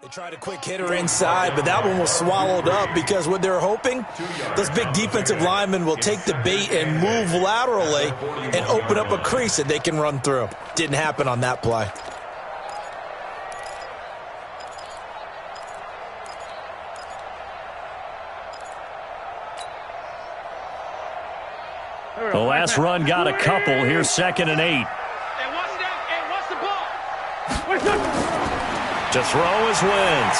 They tried a quick hitter inside, but that one was swallowed up because what they're hoping, those big defensive linemen will take the bait and move laterally and open up a crease that they can run through. Didn't happen on that play. The last run got a couple. Here's 2nd and 8. To throw is Wentz.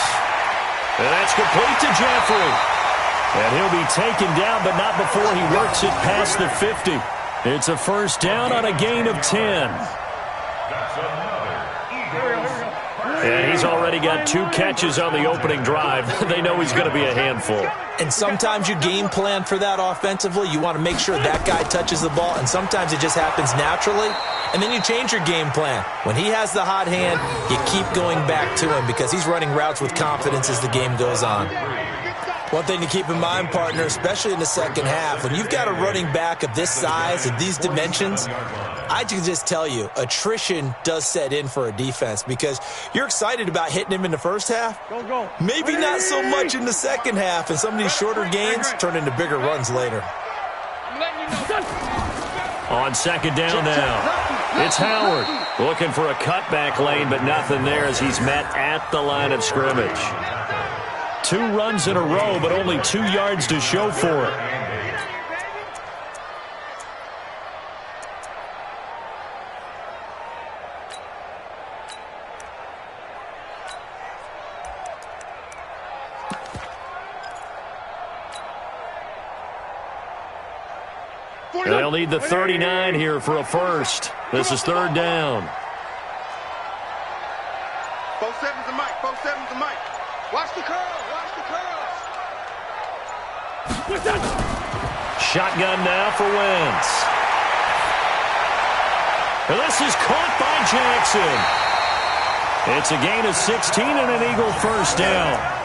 And that's complete to Jeffrey. And he'll be taken down, but not before he works it past the 50. It's a first down on a gain of 10. And he's already got 2 catches on the opening drive. They know he's going to be a handful. And sometimes you game plan for that offensively. You want to make sure that guy touches the ball, and sometimes it just happens naturally. And then you change your game plan. When he has the hot hand, you keep going back to him because he's running routes with confidence as the game goes on. One thing to keep in mind, partner, especially in the second half, when you've got a running back of this size and these dimensions, I can just tell you, attrition does set in for a defense because you're excited about hitting him in the first half. Maybe not so much in the second half, and some of these shorter gains turn into bigger runs later. On 2nd down now, it's Howard looking for a cutback lane, but nothing there as he's met at the line of scrimmage. 2 runs in a row, but only 2 yards to show for it. They'll need the 39 here for a first. This is 3rd down. 4-7's the mic. 4-7's the mic. Watch the curl. Watch the curl. Shotgun now for Wentz. And this is caught by Jackson. It's a gain of 16 and an Eagle first down.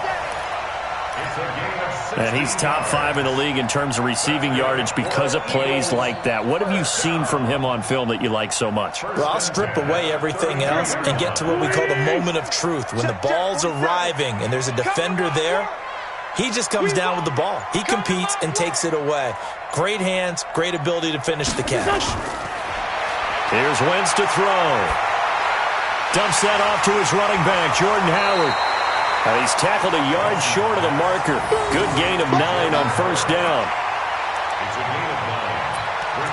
And he's top 5 in the league in terms of receiving yardage because of plays like that. What have you seen from him on film that you like so much? Well, I'll strip away everything else and get to what we call the moment of truth. When the ball's arriving and there's a defender there, he just comes down with the ball. He competes and takes it away. Great hands, great ability to finish the catch. Here's Wentz to throw. Dumps that off to his running back, Jordan Howard. He's tackled a yard short of the marker. Good gain of 9 on first down.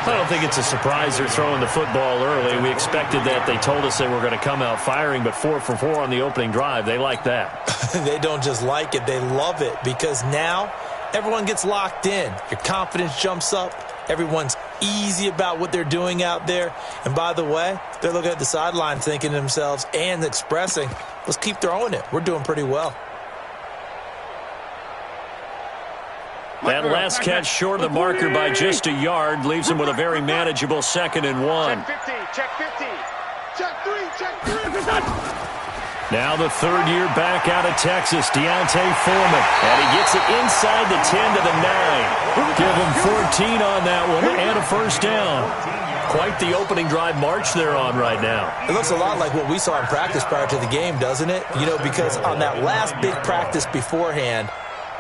I don't think it's a surprise they're throwing the football early. We expected that. They told us they were going to come out firing, but 4 for 4 on the opening drive. They like that. They don't just like it. They love it because now everyone gets locked in. Your confidence jumps up. Everyone's easy about what they're doing out there. And by the way, they're looking at the sideline thinking to themselves and expressing, let's keep throwing it. We're doing pretty well. That last catch short of the marker by just a yard leaves him with a very manageable 2nd and 1. Check 50. Check 50. Check 3. Check 3. Now the 3rd-year back out of Texas, Deontay Foreman. And he gets it inside the 10 to the 9. Give him 14 on that one and a first down. Quite the opening drive march they're on right now. It looks a lot like what we saw in practice prior to the game, doesn't it? You know, because on that last big practice beforehand,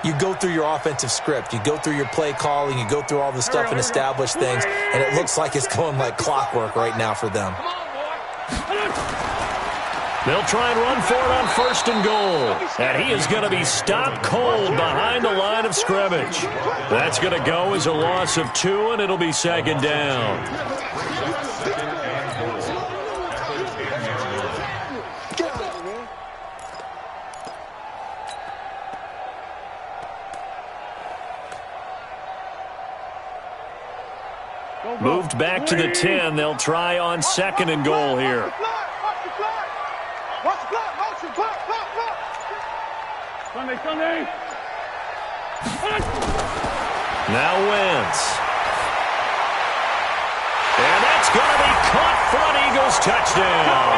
you go through your offensive script. You go through your play calling. You go through all the stuff and establish things. And it looks like it's going like clockwork right now for them. They'll try and run for it on 1st and goal. And he is going to be stopped cold behind the line of scrimmage. That's going to go as a loss of 2, and it'll be 2nd down. Moved back to the 10. They'll try on 2nd and goal here. Sunday. Now Wentz. And that's going to be caught for an Eagles touchdown.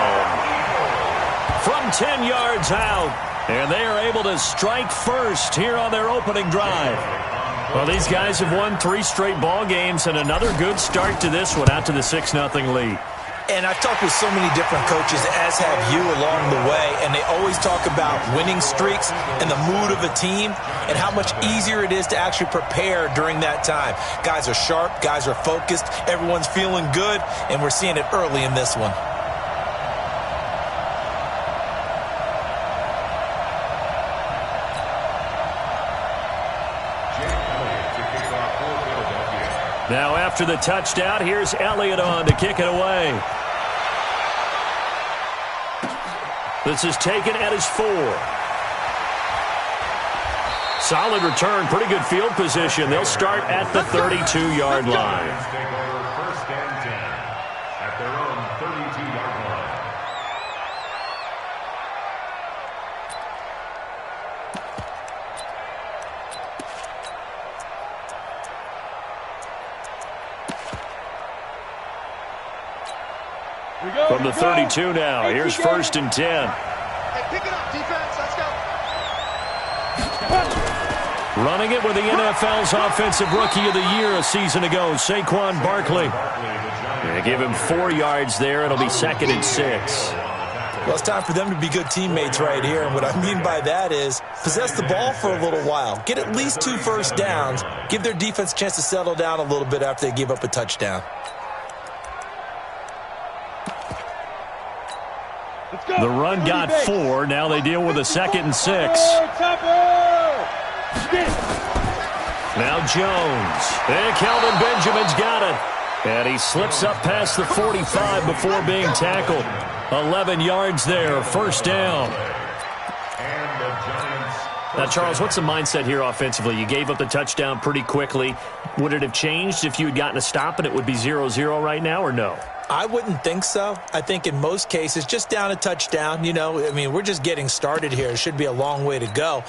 From 10 yards out. And they are able to strike first here on their opening drive. Well, these guys have won 3 straight ball games and another good start to this one out to the 6-0 lead. And I've talked with so many different coaches, as have you, along the way, and they always talk about winning streaks and the mood of a team and how much easier it is to actually prepare during that time. Guys are sharp, guys are focused, everyone's feeling good, and we're seeing it early in this one. Now after the touchdown, here's Elliott on to kick it away. This is taken at his 4. Solid return, pretty good field position. They'll start at the 32-yard line. First and 10 at their own 32-yard line. From the 32 now, here's first and 10. Hey, pick it up, defense. Let's go. Running it with the NFL's Offensive Rookie of the Year a season ago, Saquon Barkley. They give him 4 yards there. It'll be second and 6. Well, it's time for them to be good teammates right here. And what I mean by that is possess the ball for a little while. Get at least 2 first downs. Give their defense a chance to settle down a little bit after they give up a touchdown. The run got 4. Now they deal with a second and 6. Now Jones. And Kelvin Benjamin's got it. And he slips up past the 45 before being tackled. 11 yards there, first down. Now, Charles, what's the mindset here offensively? You gave up the touchdown pretty quickly. Would it have changed if you had gotten a stop and it would be 0-0 right now, or no? I wouldn't think so. I think in most cases, just down a touchdown, you know, I mean, we're just getting started here. It should be a long way to go.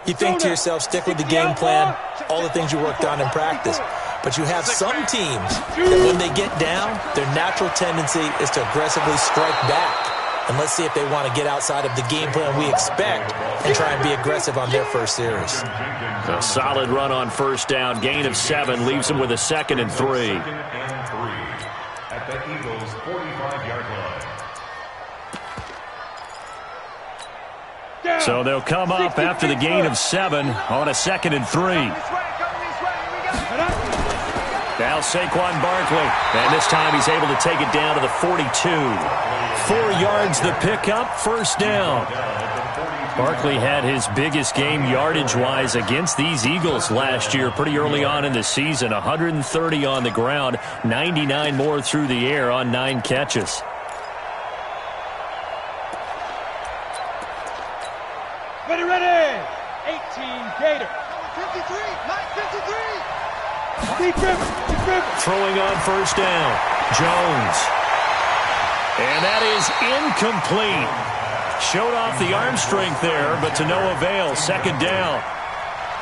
You think to yourself, stick with the game plan, all the things you worked on in practice. But you have some teams that when they get down, their natural tendency is to aggressively strike back. And let's see if they want to get outside of the game plan we expect and try and be aggressive on their first series. A solid run on first down. Gain of 7 leaves them with a second and 3. At the Eagles' 45-yard line. So they'll come up after the gain of 7 on a second and 3. Now Saquon Barkley, and this time he's able to take it down to the 42. 4 yards the pickup, first down. Barkley had his biggest game yardage-wise against these Eagles last year pretty early on in the season. 130 on the ground, 99 more through the air on 9 catches. Ready. 18 Gator. 53, 953. Throwing on first down. Jones. And that is incomplete. Showed off the arm strength there, but to no avail. Second down.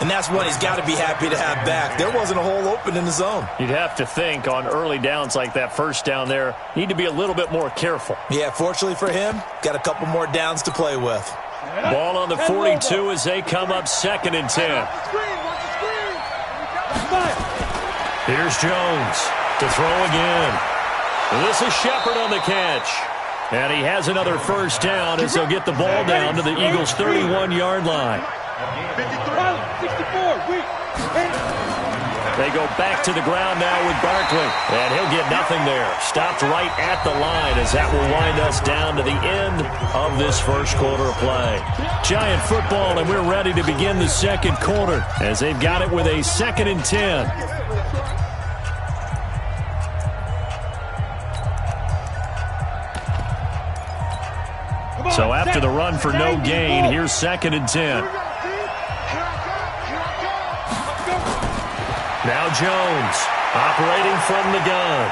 And that's one he's got to be happy to have back. There wasn't a hole open in the zone. You'd have to think on early downs like that first down there, need to be a little bit more careful. Yeah, fortunately for him, got a couple more downs to play with. Ball on the 42 as they come up second and 10. Here's Jones to throw again. This is Shepard on the catch. And he has another first down as they'll get the ball down to the Eagles' 31-yard line. They go back to the ground now with Barkley. And he'll get nothing there. Stopped right at the line as that will wind us down to the end of this first quarter of play. Giant football, and we're ready to begin the second quarter as they've got it with a second and 10. So after the run for no gain, here's second and 10. Now Jones, operating from the gun.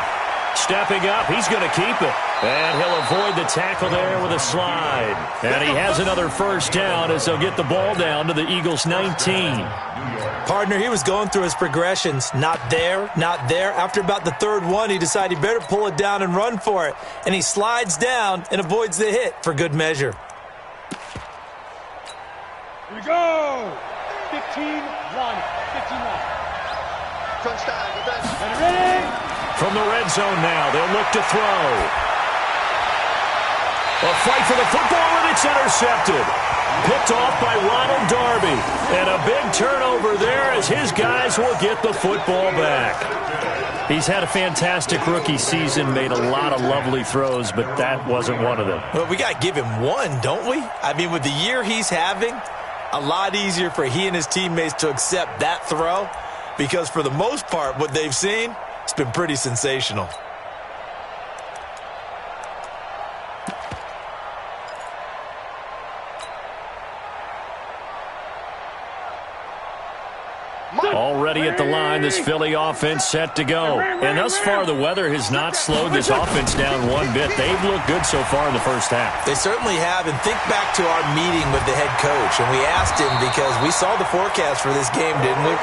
Stepping up, he's going to keep it. And he'll avoid the tackle there with a slide. And he has another first down as they'll get the ball down to the Eagles' 19. Partner, he was going through his progressions. Not there, not there. After about the third one, he decided he better pull it down and run for it. And he slides down and avoids the hit for good measure. Here we go. 15-1. Touchdown, defense. Ready? From the red zone now, they'll look to throw. A fight for the football, and it's intercepted. Picked off by Ronald Darby. And a big turnover there as his guys will get the football back. He's had a fantastic rookie season, made a lot of lovely throws, but that wasn't one of them. Well, we got to give him one, don't we? I mean, with the year he's having, a lot easier for he and his teammates to accept that throw because for the most part, what they've seen, it's been pretty sensational. Already at the line, this Philly offense set to go. And thus far, the weather has not slowed this offense down one bit. They've looked good so far in the first half. They certainly have. And think back to our meeting with the head coach. And we asked him because we saw the forecast for this game, didn't we?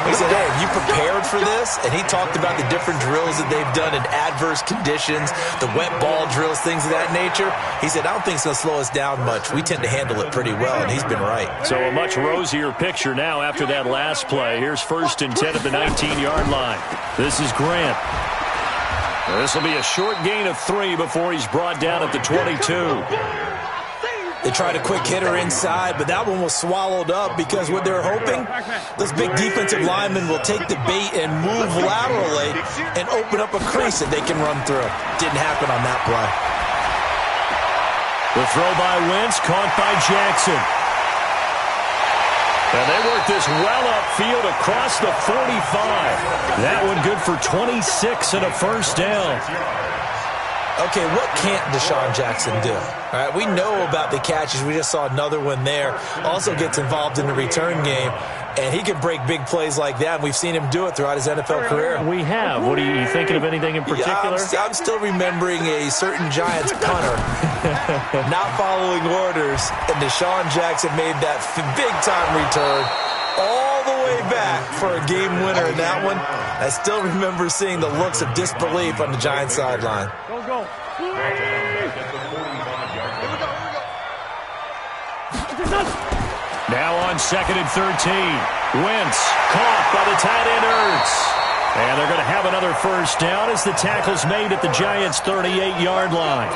We said, hey, have you prepared for this? And he talked about the different drills that they've done in adverse conditions, the wet ball drills, things of that nature. He said, I don't think it's going to slow us down much. We tend to handle it pretty well, and he's been right. So a much rosier picture now after that last play. Here's 1st and 10 at the 19-yard line. This is Grant. This will be a short gain of 3 before he's brought down at the 22. They tried a quick hitter inside, but that one was swallowed up because what they're hoping, this big defensive lineman will take the bait and move laterally and open up a crease that they can run through. Didn't happen on that play. The throw by Wentz, caught by Jackson. And they work this well upfield across the 45. That one good for 26 and a first down. Okay, what can't Deshaun Jackson do? All right, we know about the catches. We just saw another one there. Also gets involved in the return game, and he can break big plays like that, and we've seen him do it throughout his NFL career. We have. What are you thinking of anything in particular? Yeah, I'm still remembering a certain Giants punter not following orders, and Deshaun Jackson made that big-time return all the way back for a game winner in that one. I still remember seeing the looks of disbelief on the Giants sideline. Go. Now on 2nd and 13. Wentz caught by the tight end Ertz. And they're going to have another first down as the tackle's made at the Giants' 38-yard line.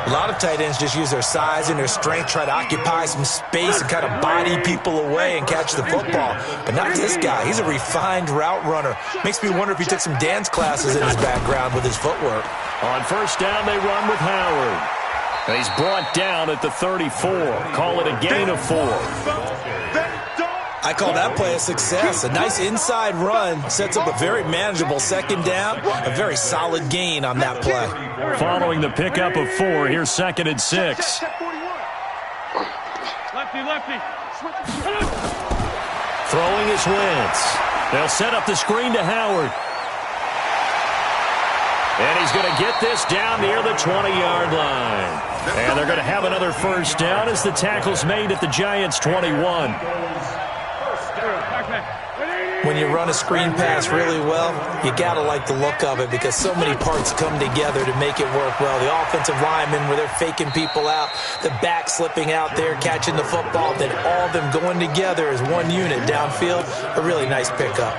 A lot of tight ends just use their size and their strength, try to occupy some space and kind of body people away and catch the football. But not this guy. He's a refined route runner. Makes me wonder if he took some dance classes in his background with his footwork. On first down, they run with Howard. And he's brought down at the 34. Call it a gain of 4. I call that play a success. A nice inside run sets up a very manageable second down. A very solid gain on that play. Following the pickup of 4, here's 2nd and 6. Lefty. Throwing is Wentz. They'll set up the screen to Howard. And he's going to get this down near the 20-yard line. And they're going to have another first down as the tackle's made at the Giants' 21. When you run a screen pass really well, you got to like the look of it because so many parts come together to make it work well. The offensive linemen, where they're faking people out, the back slipping out there, catching the football, then all of them going together as one unit downfield. A really nice pickup.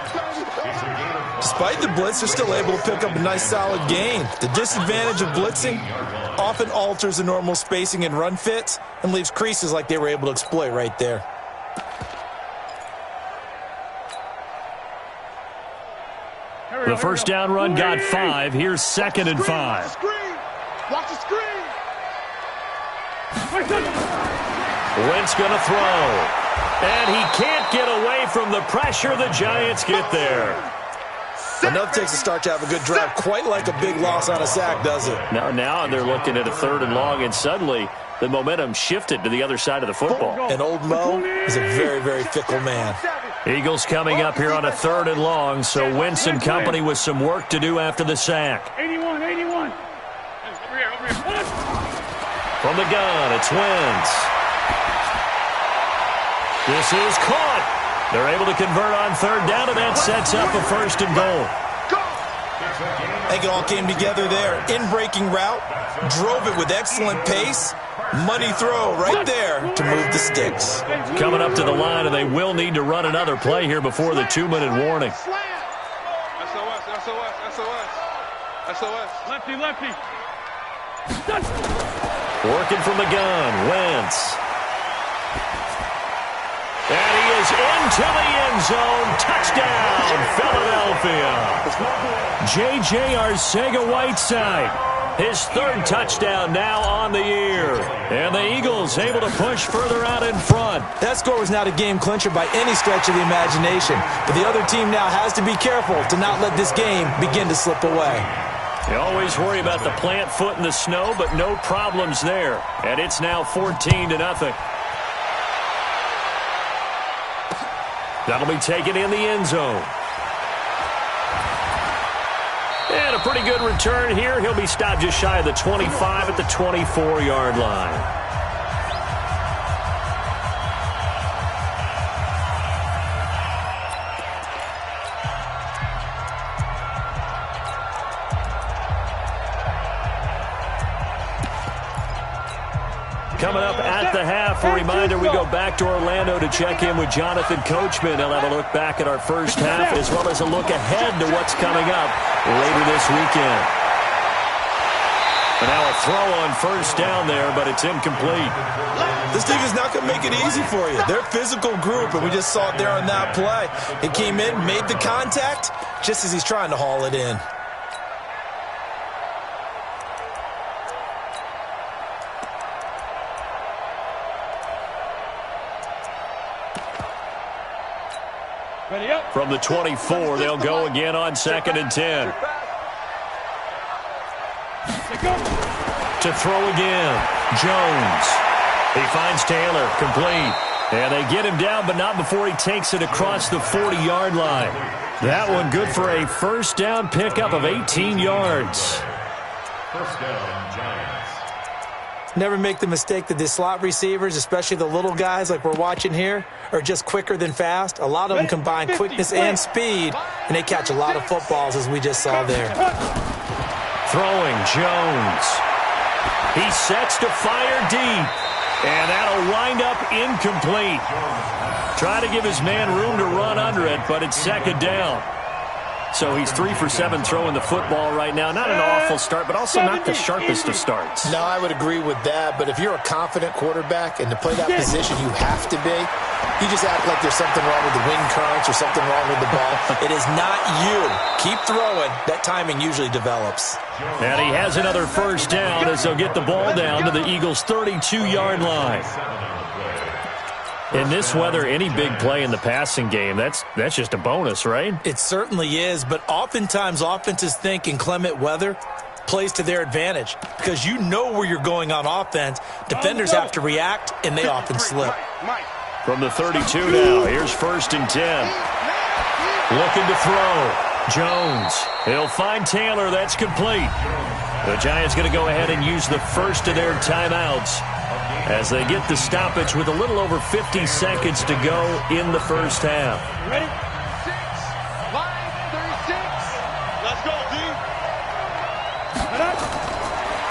Despite the blitz, they're still able to pick up a nice solid gain. The disadvantage of blitzing often alters the normal spacing and run fits and leaves creases like they were able to exploit right there. The first down run got 5. Here's 2nd and 5. Watch the screen. Wentz going to throw. And he can't get away from the pressure. The Giants get there. Enough takes a start to have a good drive. Quite like a big loss on a sack, does it? Now they're looking at a 3rd and long, and suddenly the momentum shifted to the other side of the football. And old Mo is a very, very fickle man. Eagles coming up here on a 3rd and long, so Wentz and company with some work to do after the sack. 81. Over here. From the gun, it's Wentz. This is caught. They're able to convert on 3rd down, and that sets up a 1st and goal. I think it all came together there. In-breaking route, drove it with excellent pace. Money throw right there to move the sticks. Coming up to the line, and they will need to run another play here before the 2-minute warning. SOS. Lefty. Working from the gun, Wentz. And he is into the end zone. Touchdown, Philadelphia. J.J. Arcega-Whiteside. His third touchdown now on the year. And the Eagles able to push further out in front. That score was not a game clincher by any stretch of the imagination. But the other team now has to be careful to not let this game begin to slip away. You always worry about the plant foot in the snow, but no problems there. And it's now 14-0. That'll be taken in the end zone. And a pretty good return here. He'll be stopped just shy of the 25 at the 24-yard line. Coming up at the half, a reminder, we go back to Orlando to check in with Jonathan Coachman. He'll have a look back at our first half as well as a look ahead to what's coming up later this weekend. But now a throw on first down there, but it's incomplete. This team is not going to make it easy for you. They're a physical group, and we just saw it there on that play. He came in, made the contact, just as he's trying to haul it in. From the 24, they'll go again on 2nd and 10. To throw again, Jones. He finds Taylor, complete. And they get him down, but not before he takes it across the 40-yard line. That one good for a first down pickup of 18 yards. First down, Giants. Never make the mistake that the slot receivers, especially the little guys like we're watching here, are just quicker than fast. A lot of them combine quickness and speed, and they catch a lot of footballs, as we just saw there. Throwing, Jones. He sets to fire deep, and that'll wind up incomplete. Try to give his man room to run under it, but it's 2nd down. So he's 3 for 7 throwing the football right now. Not an awful start, but also not the sharpest of starts. No, I would agree with that. But if you're a confident quarterback and to play that position you have to be, you just act like there's something wrong with the wind currents or something wrong with the ball. It is not you. Keep throwing. That timing usually develops. And he has another first down as they'll get the ball down to the Eagles' 32-yard line. In this weather, any big play in the passing game, that's just a bonus, right? It certainly is, but oftentimes offenses think inclement weather plays to their advantage because you know where you're going on offense. Defenders have to react, and they often slip. From the 32 now, here's 1st and 10. Looking to throw. Jones. He'll find Taylor. That's complete. The Giants going to go ahead and use the first of their timeouts as they get the stoppage with a little over 50 seconds to go in the first half. Ready? 6, 5, 36. Let's go, D.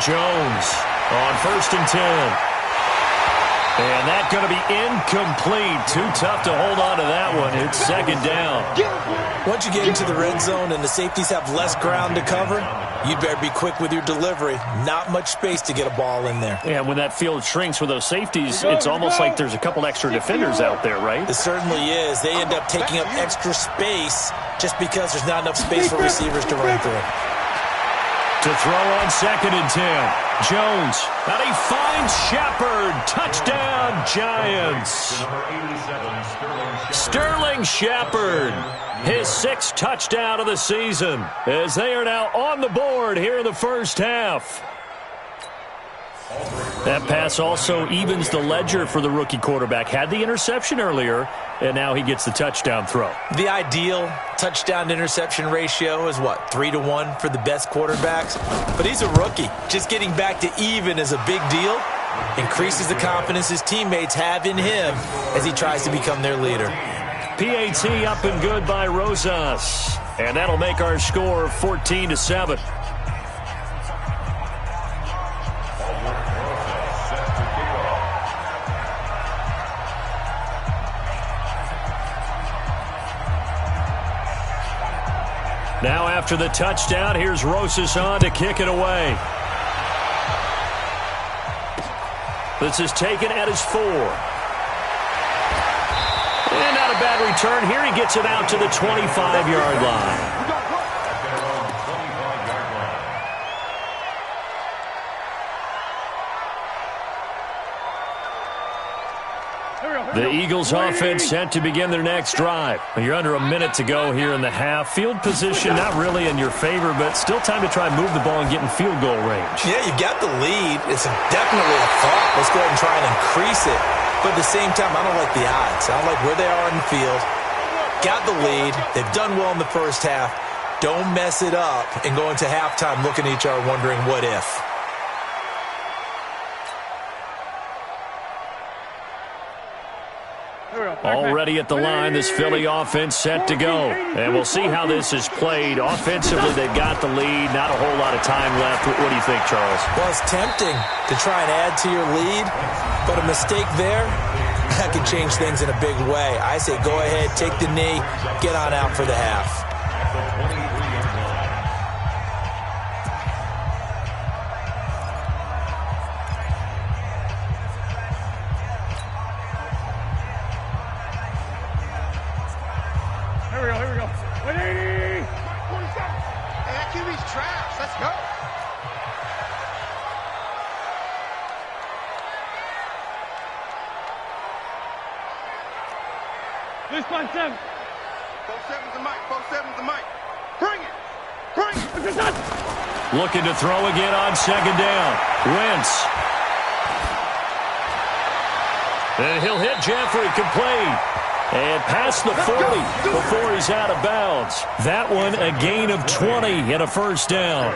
Jones on 1st and 10. And that's going to be incomplete. Too tough to hold on to that one. It's 2nd down. Once you get into the red zone and the safeties have less ground to cover, you better be quick with your delivery. Not much space to get a ball in there. Yeah, when that field shrinks with those safeties, it's almost like there's a couple extra defenders out there, right? It certainly is. They end up taking up extra space just because there's not enough space for receivers to run through. To throw on 2nd and 10. Jones, and he finds Shepard. Touchdown, Giants. Sterling Shepard, his 6th touchdown of the season, as they are now on the board here in the first half. That pass also evens the ledger for the rookie quarterback. Had the interception earlier, and now he gets the touchdown throw. The ideal touchdown-interception ratio is, what, 3-to-1 for the best quarterbacks? But he's a rookie. Just getting back to even is a big deal. Increases the confidence his teammates have in him as he tries to become their leader. PAT up and good by Rosas. And that'll make our score 14-7. Now after the touchdown, here's Rosas on to kick it away. This is taken at his 4. And not a bad return here. He gets it out to the 25-yard line. The Eagles offense set to begin their next drive. You're under a minute to go here in the half. Field position not really in your favor, but still time to try and move the ball and get in field goal range. Yeah, you've got the lead. It's definitely a thought. Let's go ahead and try and increase it. But at the same time, I don't like the odds. I don't like where they are on the field. Got the lead. They've done well in the first half. Don't mess it up and go into halftime looking at each other wondering what if. Already at the line, this Philly offense set to go. And we'll see how this is played. Offensively, they've got the lead. Not a whole lot of time left. What do you think, Charles? Well, it's tempting to try and add to your lead, but a mistake there, that can change things in a big way. I say go ahead, take the knee, get on out for the half. Here we go. 180! Hey, that QB's trash. Let's go. This by 7. 4-7's the mic. 4-7's the mic. Bring it. Bring it. Looking to throw again on second down. Wentz. And he'll hit Jeffrey, complete. And past the 40 before he's out of bounds. That one a gain of 20 and a first down.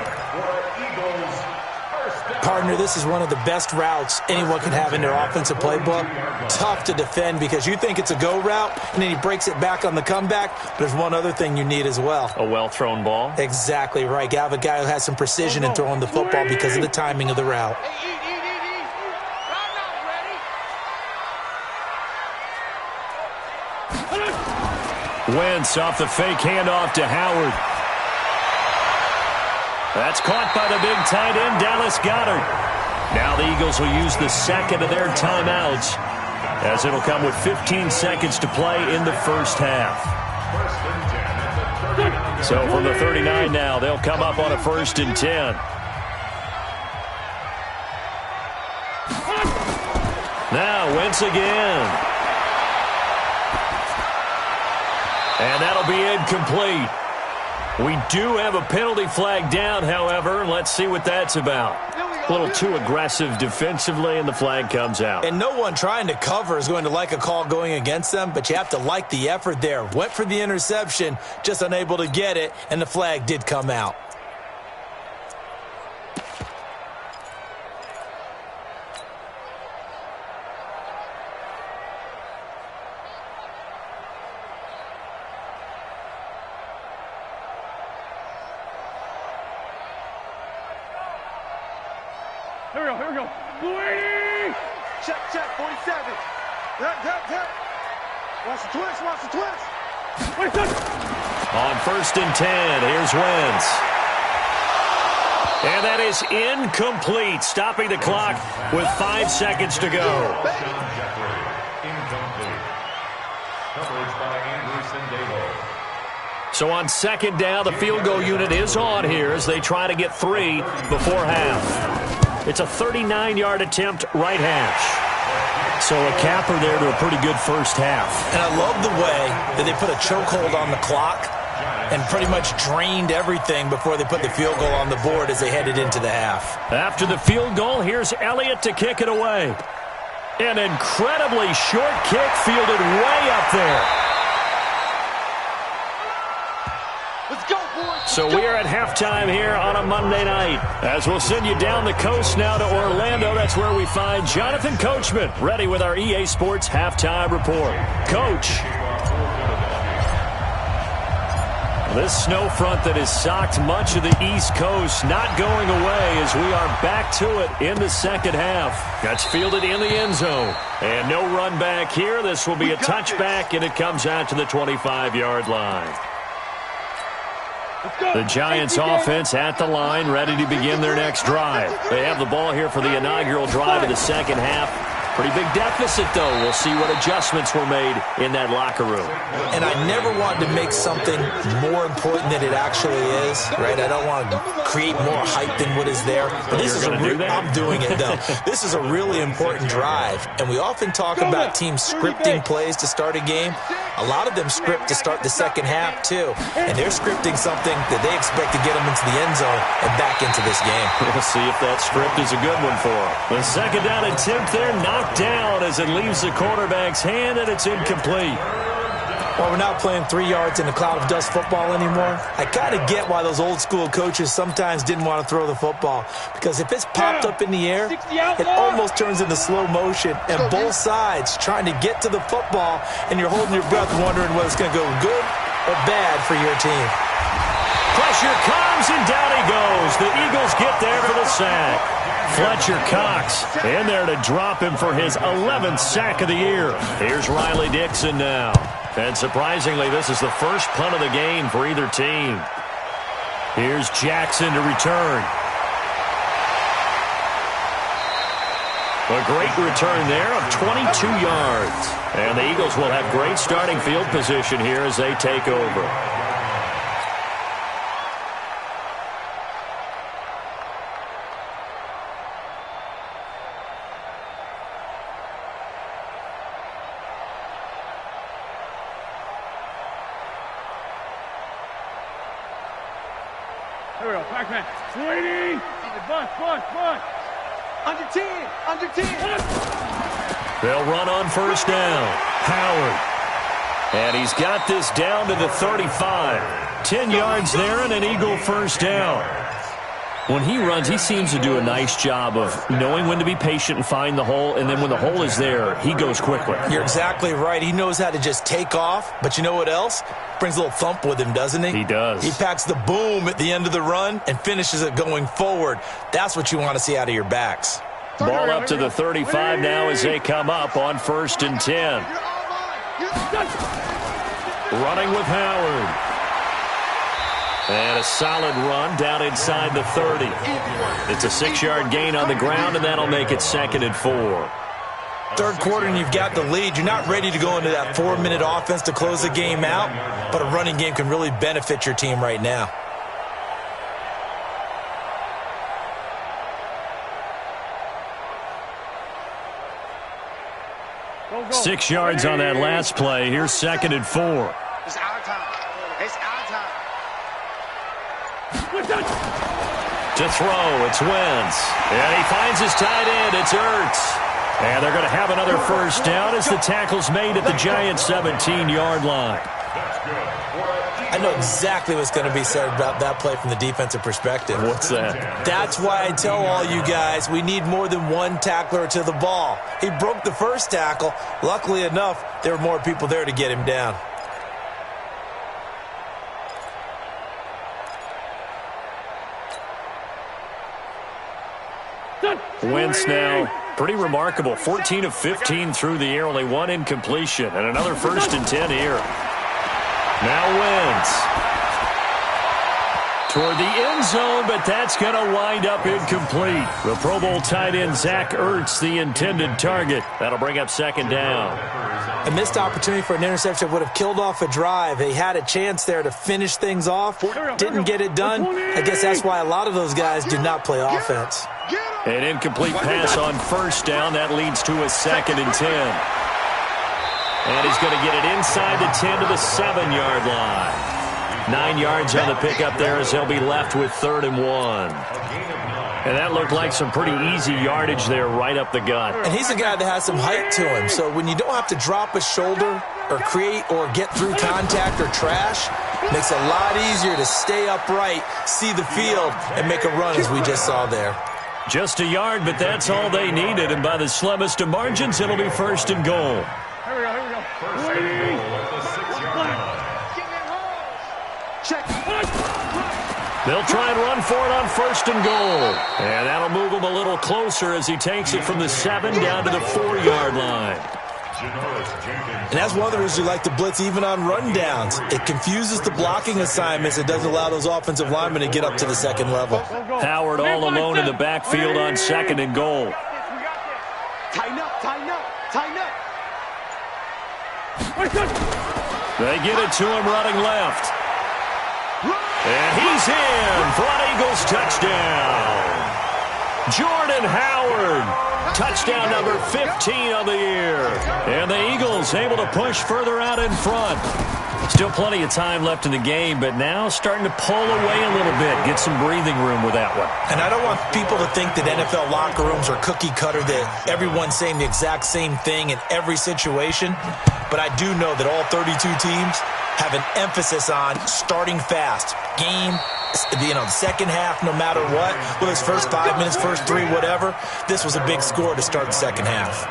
Partner, this is one of the best routes anyone can have in their offensive playbook. Tough to defend because you think it's a go route, and then he breaks it back on the comeback. But there's one other thing you need as well. A well-thrown ball. Exactly right. You have a guy who has some precision in throwing the football because of the timing of the route. Wentz off the fake handoff to Howard. That's caught by the big tight end, Dallas Goedert. Now the Eagles will use the second of their timeouts, as it'll come with 15 seconds to play in the first half. So from the 39 now, they'll come up on a 1st and 10. Now Wentz again. And that'll be incomplete. We do have a penalty flag down, however. Let's see what that's about. A little too aggressive defensively, and the flag comes out. And no one trying to cover is going to like a call going against them, but you have to like the effort there. Went for the interception, just unable to get it, and the flag did come out. Here we go. 280! Check, 47. Tap. Watch the twist. On 1st and 10, here's Wentz. And that is incomplete, stopping the clock with 5 seconds to go. So on 2nd down, the field goal unit is on here as they try to get 3 before half. It's a 39-yard attempt, right hash. So a capper there to a pretty good first half. And I love the way that they put a chokehold on the clock and pretty much drained everything before they put the field goal on the board as they headed into the half. After the field goal, here's Elliott to kick it away. An incredibly short kick fielded way up there. Let's go, boys. So we are at halftime here on a Monday night. As we'll send you down the coast now to Orlando. That's where we find Jonathan Coachman, ready with our EA Sports Halftime Report. Coach. This snow front that has socked much of the East Coast not going away as we are back to it in the second half. That's fielded in the end zone. And no run back here. This will be a touchback, and it comes out to the 25-yard line. The Giants offense at the line, ready to begin their next drive. They have the ball here for the inaugural drive of the second half. Pretty big deficit, though. We'll see what adjustments were made in that locker room. And I never wanted to make something more important than it actually is, right? I don't want to create more hype than what is there. But this is I'm doing it, though. This is a really important drive. And we often talk about teams scripting plays to start a game. A lot of them script to start the second half, too. And they're scripting something that they expect to get them into the end zone and back into this game. We'll see if that script is a good one for them. The second down attempt there, knocked down as it leaves the quarterback's hand, and it's incomplete. Well, we're not playing 3 yards in a cloud of dust football anymore. I kind of get why those old school coaches sometimes didn't want to throw the football, because if it's popped up in the air, it almost turns into slow motion, and both sides trying to get to the football, and you're holding your breath wondering whether it's going to go good or bad for your team. Pressure comes, and down he goes. The Eagles get there for the sack. Fletcher Cox in there to drop him for his 11th sack of the year. Here's Riley Dixon now. And surprisingly, this is the first punt of the game for either team. Here's Jackson to return. A great return there of 22 yards. And the Eagles will have great starting field position here as they take over. Here we go, Pac-Man. Sweetie! Bunt. Under 10, under 10. They'll run on first down. Howard. And he's got this down to the 35. 10 yards there and an Eagle first down. When he runs, he seems to do a nice job of knowing when to be patient and find the hole, and then when the hole is there, he goes quickly. You're exactly right. He knows how to just take off, but you know what else? Brings a little thump with him, doesn't he? He does. He packs the boom at the end of the run and finishes it going forward. That's what you want to see out of your backs. Ball up to the 35 now as they come up on first and 10. Running with Howard. And a solid run down inside the 30. It's a 6-yard gain on the ground, and that'll make it 2nd and 4. Third quarter, and you've got the lead. You're not ready to go into that 4-minute offense to close the game out, but a running game can really benefit your team right now. Go. 6 yards on that last play. Here's 2nd and 4. It's our time. It's our time. To throw, it's Wentz. And he finds his tight end. It's Ertz. And they're going to have another first down as the tackle's made at the Giants' 17-yard line. I know exactly what's going to be said about that play from the defensive perspective. What's that? That's why I tell all you guys we need more than one tackler to the ball. He broke the first tackle. Luckily enough, there were more people there to get him down. Wentz now, pretty remarkable. 14 of 15 through the air, only one incompletion. And another 1st and 10 here. Now Wentz. Toward the end zone, but that's going to wind up incomplete. The Pro Bowl tight end Zach Ertz, the intended target. That'll bring up 2nd down. A missed opportunity for an interception would have killed off a drive. They had a chance there to finish things off. Didn't get it done. I guess that's why a lot of those guys do not play offense. An incomplete pass on first down. That leads to a 2nd and 10. And he's going to get it inside the 10 to the 7-yard line. 9 yards on the pickup there as they'll be left with 3rd and 1. And that looked like some pretty easy yardage there right up the gut. And he's a guy that has some height to him. So when you don't have to drop a shoulder or create or get through contact or trash, it makes it a lot easier to stay upright, see the field, and make a run as we just saw there. Just a yard, but that's all they needed. And by the slimmest of margins, it'll be 1st and goal. Here we go. Check. They'll try and run for it on 1st and goal. And that'll move him a little closer as he takes it from the 7 down to the 4-yard line. And that's one of the reasons you like to blitz even on rundowns. It confuses the blocking assignments. It doesn't allow those offensive linemen to get up to the second level. Howard all alone in the backfield on 2nd and goal. Tighten up, tighten up, tighten up. They get it to him running left. And he's in for an Eagles touchdown. Jordan Howard. Touchdown number 15 on the year. And the Eagles able to push further out in front. Still plenty of time left in the game, but now starting to pull away a little bit. Get some breathing room with that one. And I don't want people to think that NFL locker rooms are cookie cutter, that everyone's saying the exact same thing in every situation. But I do know that all 32 teams have an emphasis on starting fast. Game, the second half, no matter what, whether it's first 5 minutes, first 3, whatever, this was a big score to start the second half.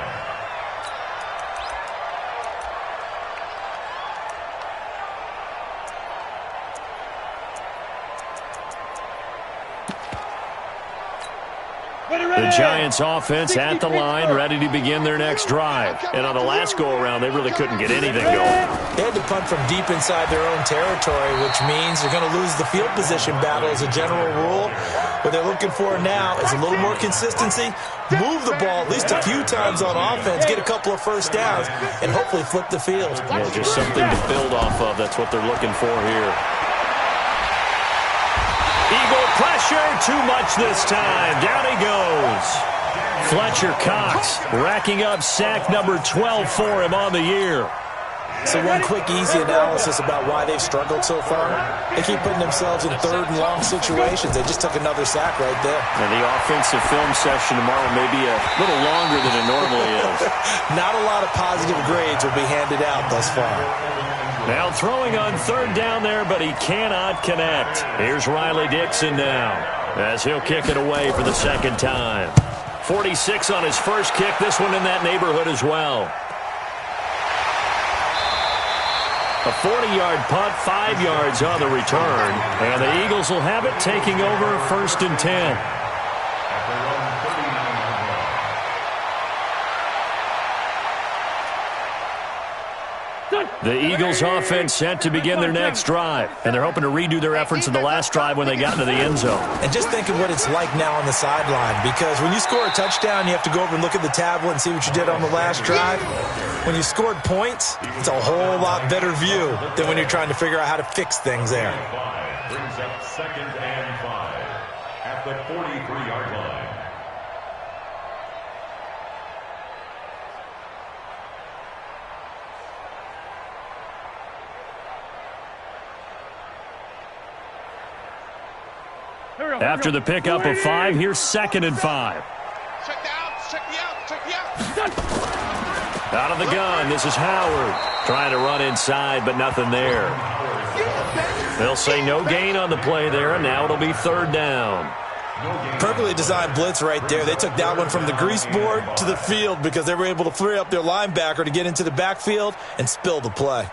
The Giants offense at the line, ready to begin their next drive. And on the last go-around, they really couldn't get anything going. They had to punt from deep inside their own territory, which means they're going to lose the field position battle as a general rule. What they're looking for now is a little more consistency, move the ball at least a few times on offense, get a couple of first downs, and hopefully flip the field. Yeah, just something to build off of. That's what they're looking for here. Eagle pressure, too much this time. Down he goes. Fletcher Cox racking up sack number 12 for him on the year. So one quick, easy analysis about why they've struggled so far. They keep putting themselves in 3rd and long situations. They just took another sack right there. And the offensive film session tomorrow may be a little longer than it normally is. Not a lot of positive grades will be handed out thus far. Now throwing on 3rd down there, but he cannot connect. Here's Riley Dixon now as he'll kick it away for the 2nd time. 46 on his first kick. This one in that neighborhood as well. A 40-yard punt, 5 yards on the return. And the Eagles will have it taking over 1st and 10. The Eagles offense set to begin their next drive. And they're hoping to redo their efforts in the last drive when they got into the end zone. And just think of what it's like now on the sideline. Because when you score a touchdown, you have to go over and look at the tablet and see what you did on the last drive. When you scored points, it's a whole lot better view than when you're trying to figure out how to fix things there. Brings up 2nd and 5 at the 43-yard line. After the pickup of 5, here's 2nd and 5. Check the out, check the out, check the out. Out of the gun, this is Howard. Trying to run inside, but nothing there. They'll say no gain on the play there, and now it'll be 3rd down. Perfectly designed blitz right there. They took that one from the grease board to the field because they were able to free up their linebacker to get into the backfield and spill the play.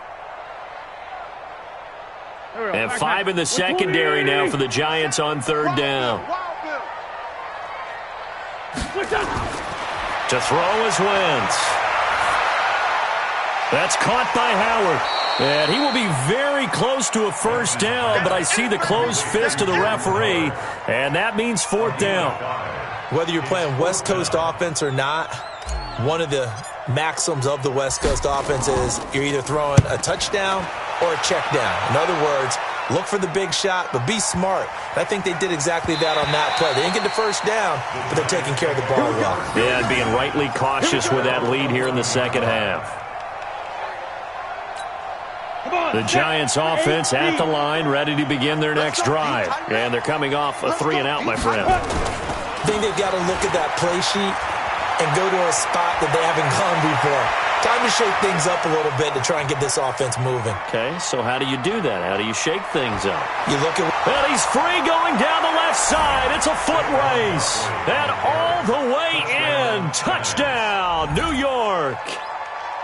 And 5 in the secondary now for the Giants on 3rd down. To throw is Wentz. That's caught by Howard. And he will be very close to a 1st down, but I see the closed fist of the referee, and that means 4th down. Whether you're playing West Coast offense or not, one of the maxims of the West Coast offense is you're either throwing a touchdown or a check down. In other words, look for the big shot, but be smart. I think they did exactly that on that play. They didn't get the 1st down, but they're taking care of the ball well. Yeah, and being rightly cautious with that lead here in the 2nd half. The Giants offense at the line, ready to begin their next drive. And they're coming off a 3-and-out, my friend. I think they've got to look at that play sheet and go to a spot that they haven't gone before. Time to shake things up a little bit to try and get this offense moving. Okay, so how do you do that? How do you shake things up? You look at... And he's free going down the left side. It's a foot race. And all the way in. Touchdown, New York.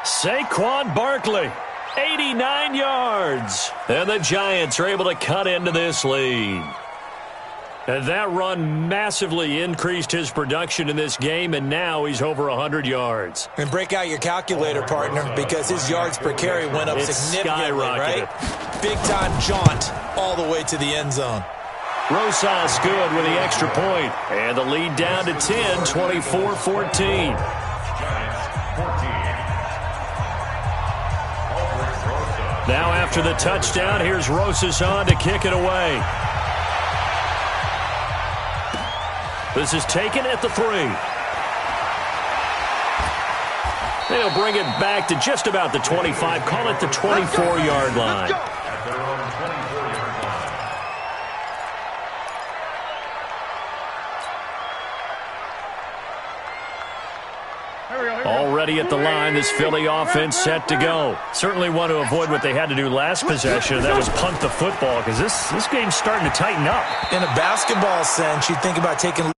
Saquon Barkley. 89 yards. And the Giants are able to cut into this lead. And that run massively increased his production in this game, and now he's over 100 yards. And break out your calculator, partner, because his yards per carry went up significantly, right? Big-time jaunt all the way to the end zone. Rosas good with the extra point. And the lead down to 10, 24-14. Now after the touchdown, here's Rosas on to kick it away. This is taken at the 3. They'll bring it back to just about the 25. Call it the 24-yard line. Already at the line, this Philly offense set to go. Certainly want to avoid what they had to do last possession. That was punt the football, because this game's starting to tighten up. In a basketball sense, you think about taking